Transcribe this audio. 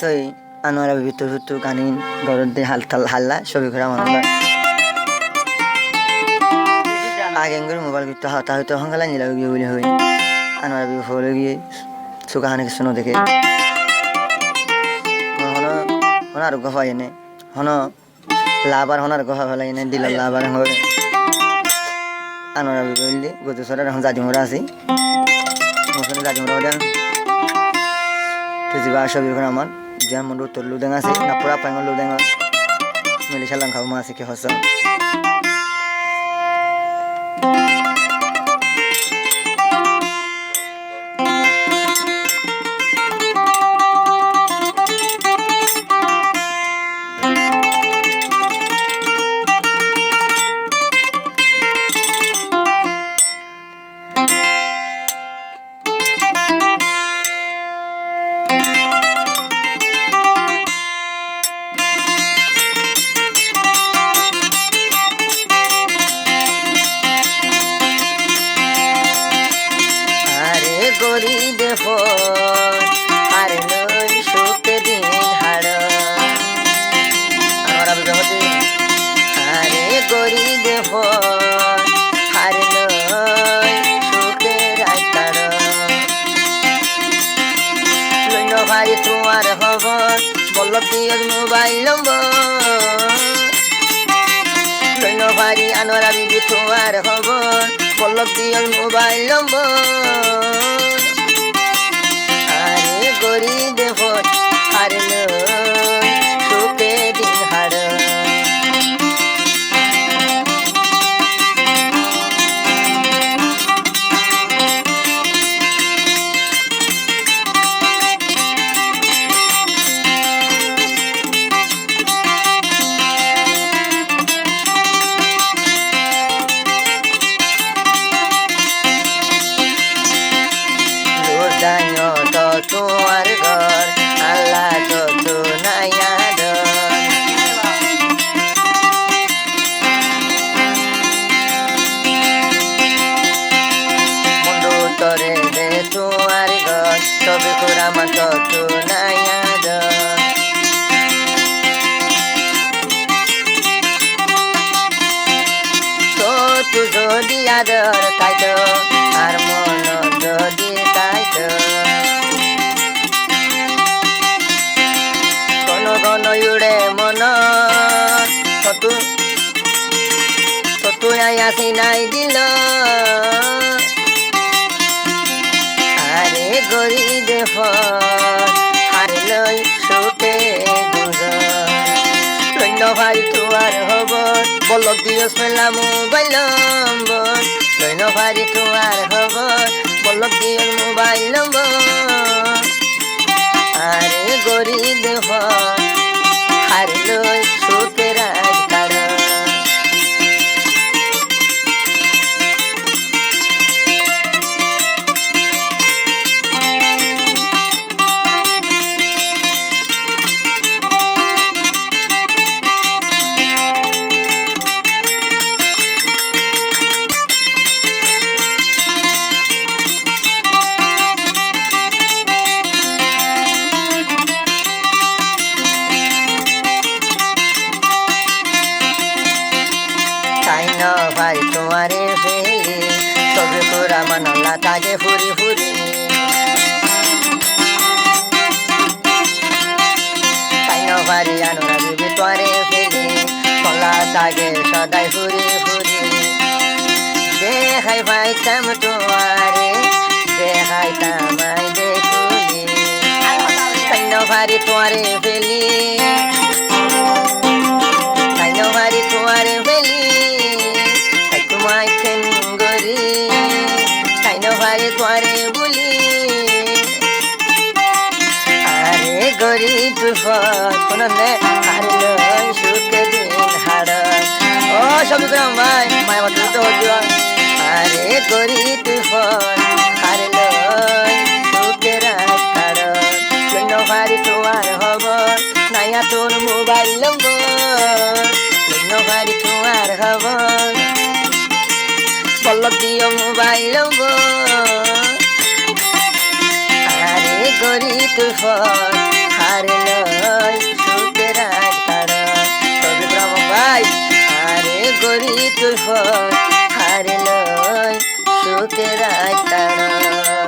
তই আনোয়ারা ভিতর ভিতর কানি গরত দিয়ে হাল্লা ছবি করে মানুষ আগে মোবাইল ভিতর হাতা হয়তো সঙ্গালা নিলা গিয়ে বলে হই আনোয়ারা বি ফলে গিয়ে চুকাহানি কিছু দেখে হন আর গফা এনে হন লাভার হনার গফা ফেলাই এনে দিলাম লাভার হয়ে আনোয়ারা বি বললি গত সরের এখন জাজিমরা আছি মোসনে জাজিমরা দেন তো যা ছবি করে আমার যেমন মন তোর লুদেং আছে না পুরা পাঙ্গল লুদেং মিলি সালাং খাও মা আছে কি হস গরি দেব আর লই সুখে দিন হাড় আমরা বিবাহতে আরে গরি দেব আর লই সুখে রাইতার লইন ভারি তোমার খবর বল দিও মোবাইল নম্বর লইন ভারি আনোয়ারা বিবি তোমার খবর বল দিও মোবাইল নম্বর গরি দেব আর সুখে দিন হার তোমার ঘর আল্লাহ কত নায়াদন বন্ধু তরে দে তোমার ঘর তবে করা আমার কত নায়াদন তো তু যদি আদর তাই তো আর মন যদি তাই তো গণ উড়ে মন তু আসি নাই দিল আরে গরি দেব হার লই সুখে গুজন্য ভাই তোমার হবর বলক দিয়স মেলা মোবাইল নম্বর লইন ভারি তোমার হবর বলক দিয়স মোবাইল নম্বর আরে গরি দেব হার লই সুখে রাইতার ভাই তোমারে ফেলি তবে তোরা মানলা তাকে ফুরি ফুরি তাই ভারি আনোরা বিবি তোরে ফেলি কলা তাকে সদাই ফুরি ফুরি দেখাই পাইতাম তোমারে দেখাইতাম আই দেখুলি তাই ভারি তোরে ফেলি তাই ভারি তোরে ফেলি মাইকেন গরি তাই ভারে তোরে বলি আরে গরি তুফান আরে সুখে দিন হাড় ও সবই গ্রাম ভাই মায়া মাত্র তো হচ্ছিল আরে গরি তুফান আরে সুখে রাত হাড় জন্য ভারি তোমার খবর নাইয়া তোর মোবাইল নম্বর জন্য ভারি তোমার খবর বলক দিও মোবাইল নম্বর আরে গরি তুই ফল হারে লয় সুখের কারণ কবি ব্রহ্ম ভাই আরে গরি তুই ফল হারে লয় সুখের কারণ